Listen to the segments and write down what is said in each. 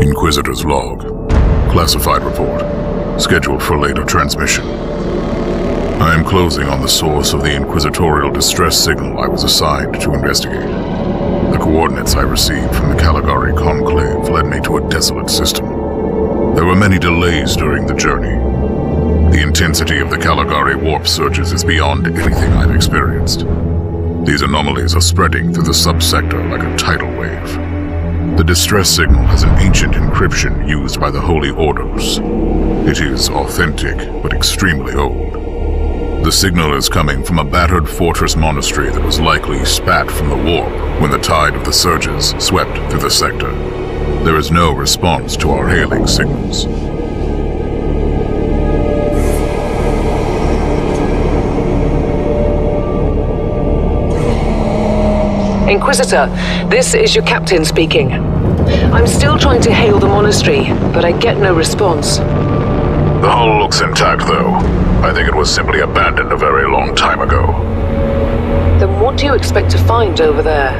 Inquisitor's log. Classified report. Scheduled for later transmission. I am closing on the source of the inquisitorial distress signal I was assigned to investigate. The coordinates I received from the Caligari Conclave led me to a desolate system. There were many delays during the journey. The intensity of the Caligari warp surges is beyond anything I've experienced. These anomalies are spreading through the subsector like a tidal wave. The distress signal has an ancient encryption used by the Holy Orders. It is authentic, but extremely old. The signal is coming from a battered fortress monastery that was likely spat from the warp when the tide of the surges swept through the sector. There is no response to our hailing signals. Inquisitor, this is your captain speaking. I'm still trying to hail the monastery, but I get no response. The hull looks intact, though. I think it was simply abandoned a very long time ago. Then what do you expect to find over there?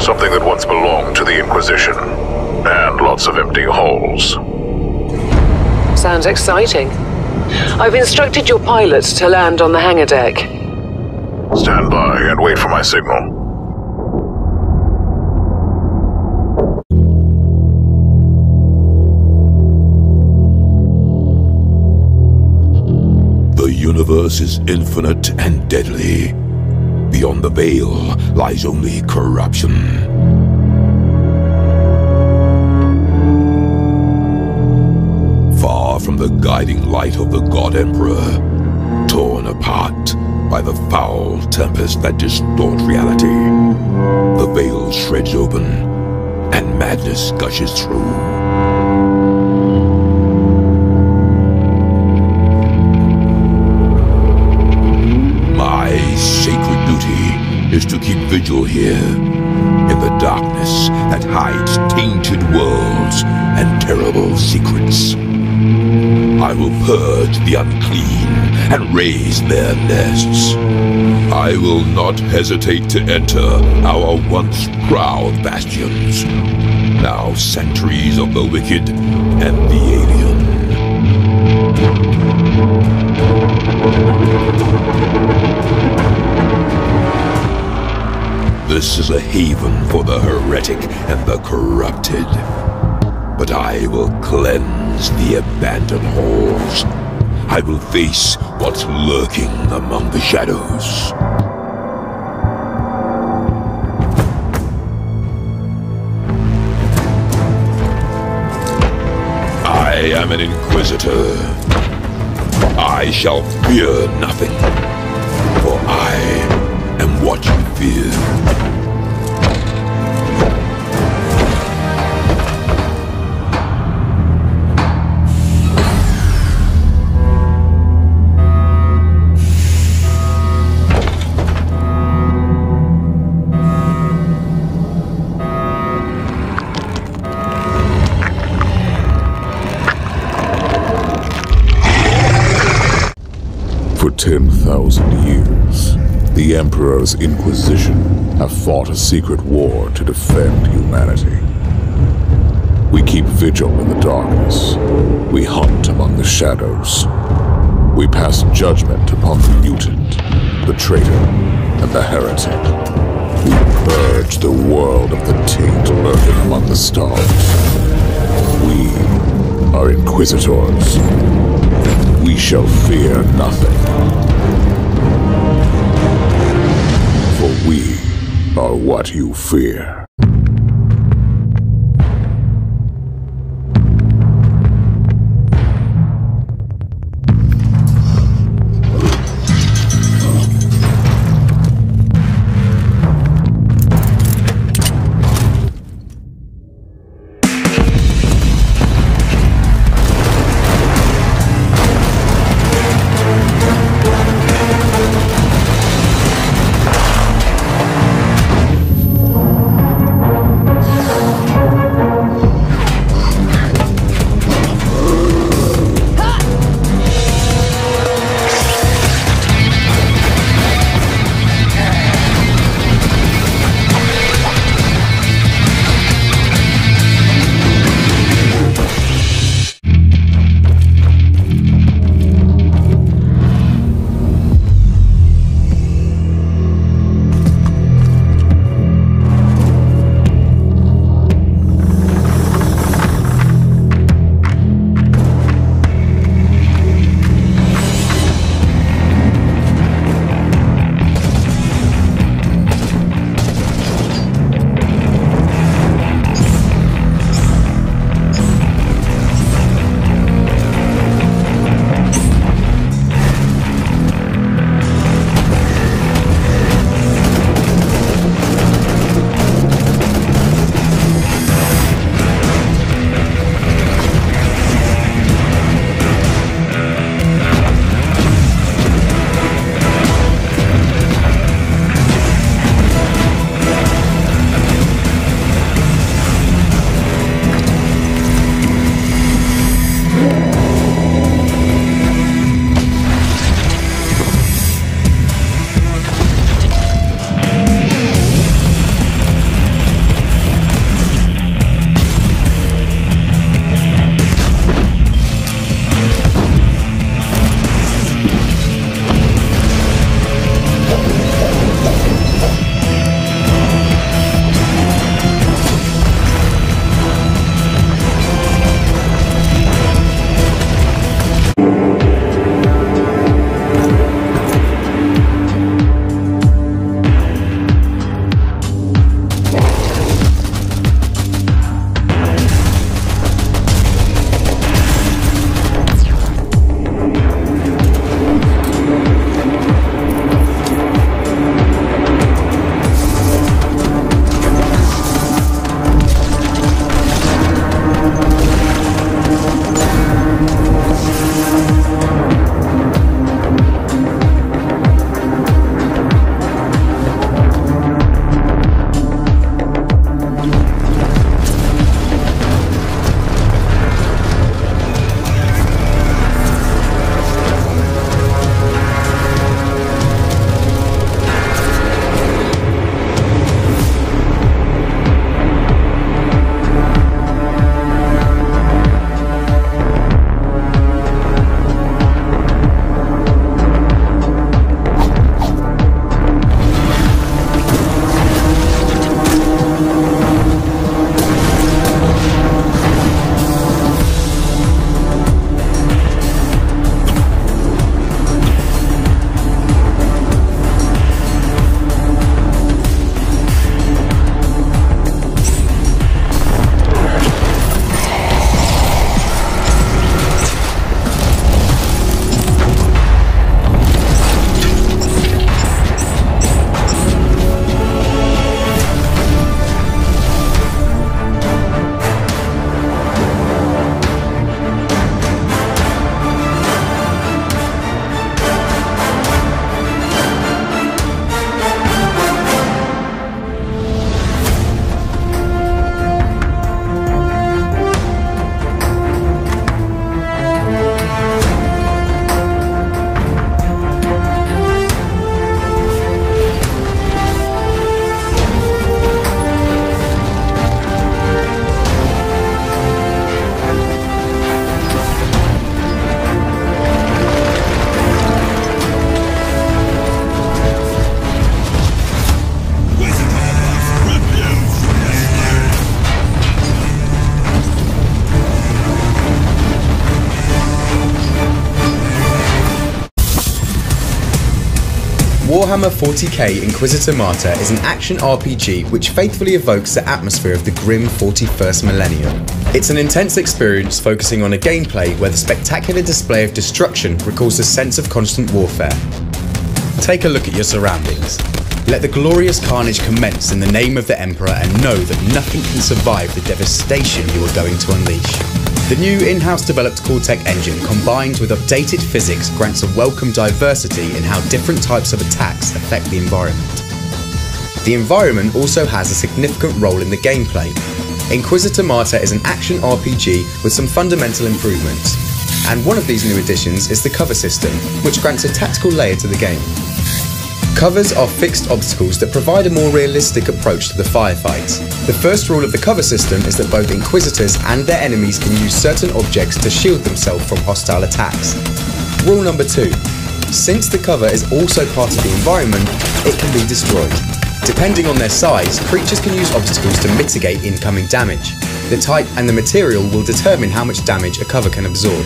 Something that once belonged to the Inquisition, and lots of empty hulls. Sounds exciting. I've instructed your pilots to land on the hangar deck. Stand by and wait for my signal. The universe is infinite and deadly. Beyond the veil lies only corruption. Far from the guiding light of the God Emperor, torn apart by the foul tempest that distort reality, the veil shreds open and madness gushes through. My sacred duty is to keep vigil here, in the darkness that hides tainted worlds and terrible secrets. I will purge the unclean and raise their nests. I will not hesitate to enter our once proud bastions, now sanctuaries of the wicked and the alien. This is a haven for the heretic and the corrupted. But I will cleanse the abandoned halls. I will face what's lurking among the shadows. I am an Inquisitor. I shall fear nothing, for I am what you fear. For 10,000 years, the Emperor's Inquisition have fought a secret war to defend humanity. We keep vigil in the darkness. We hunt among the shadows. We pass judgment upon the mutant, the traitor, and the heretic. We purge the world of the taint lurking among the stars. We are Inquisitors. We shall fear nothing. For we are what you fear. Warhammer 40k Inquisitor Martyr is an action RPG which faithfully evokes the atmosphere of the grim 41st millennium. It's an intense experience focusing on a gameplay where the spectacular display of destruction recalls a sense of constant warfare. Take a look at your surroundings. Let the glorious carnage commence in the name of the Emperor and know that nothing can survive the devastation you are going to unleash. The new in-house developed Cortec engine combined with updated physics grants a welcome diversity in how different types of attacks affect the environment. The environment also has a significant role in the gameplay. Inquisitor Martyr is an action RPG with some fundamental improvements, and one of these new additions is the cover system, which grants a tactical layer to the game. Covers are fixed obstacles that provide a more realistic approach to the firefights. The first rule of the cover system is that both Inquisitors and their enemies can use certain objects to shield themselves from hostile attacks. Rule number 2. Since the cover is also part of the environment, it can be destroyed. Depending on their size, creatures can use obstacles to mitigate incoming damage. The type and the material will determine how much damage a cover can absorb.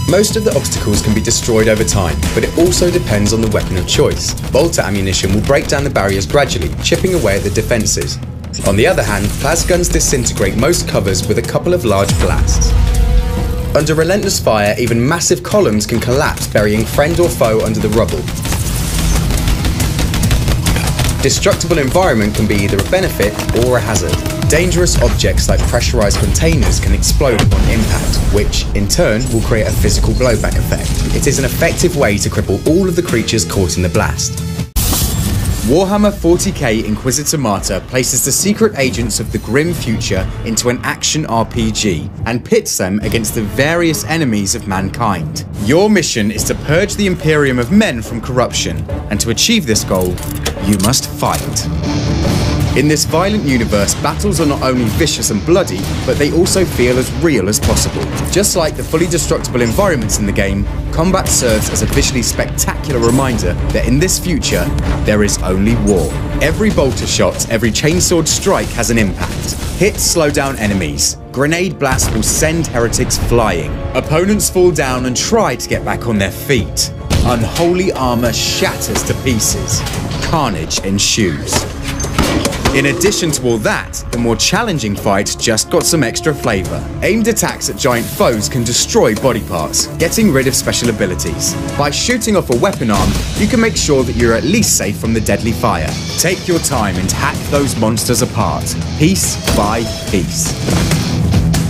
Most of the obstacles can be destroyed over time, but it also depends on the weapon of choice. Bolter ammunition will break down the barriers gradually, chipping away at the defences. On the other hand, plasguns disintegrate most covers with a couple of large blasts. Under relentless fire, even massive columns can collapse, burying friend or foe under the rubble. Destructible environment can be either a benefit or a hazard. Dangerous objects like pressurized containers can explode upon impact, which, in turn, will create a physical blowback effect. It is an effective way to cripple all of the creatures caught in the blast. Warhammer 40k Inquisitor Martyr places the secret agents of the grim future into an action RPG and pits them against the various enemies of mankind. Your mission is to purge the Imperium of men from corruption, and to achieve this goal, you must fight. In this violent universe, battles are not only vicious and bloody, but they also feel as real as possible. Just like the fully destructible environments in the game, combat serves as a visually spectacular reminder that in this future, there is only war. Every bolter shot, every chainsword strike has an impact. Hits slow down enemies. Grenade blasts will send heretics flying. Opponents fall down and try to get back on their feet. Unholy armor shatters to pieces. Carnage ensues. In addition to all that, the more challenging fights just got some extra flavour. Aimed attacks at giant foes can destroy body parts, getting rid of special abilities. By shooting off a weapon arm, you can make sure that you're at least safe from the deadly fire. Take your time and hack those monsters apart, piece by piece.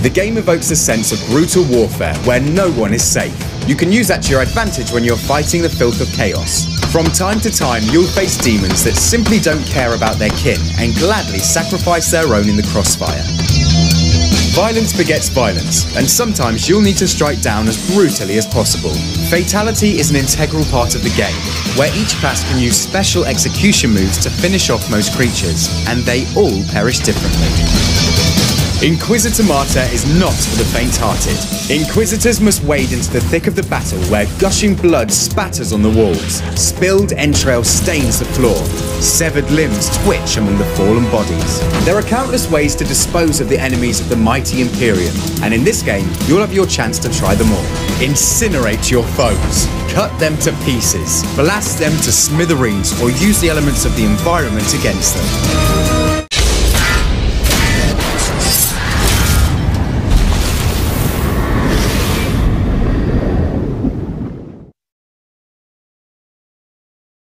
The game evokes a sense of brutal warfare where no one is safe. You can use that to your advantage when you're fighting the filth of chaos. From time to time, you'll face demons that simply don't care about their kin and gladly sacrifice their own in the crossfire. Violence begets violence, and sometimes you'll need to strike down as brutally as possible. Fatality is an integral part of the game, where each class can use special execution moves to finish off most creatures, and they all perish differently. Inquisitor Martyr is not for the faint-hearted. Inquisitors must wade into the thick of the battle where gushing blood spatters on the walls, spilled entrail stains the floor, severed limbs twitch among the fallen bodies. There are countless ways to dispose of the enemies of the mighty Imperium, and in this game, you'll have your chance to try them all. Incinerate your foes, cut them to pieces, blast them to smithereens, or use the elements of the environment against them.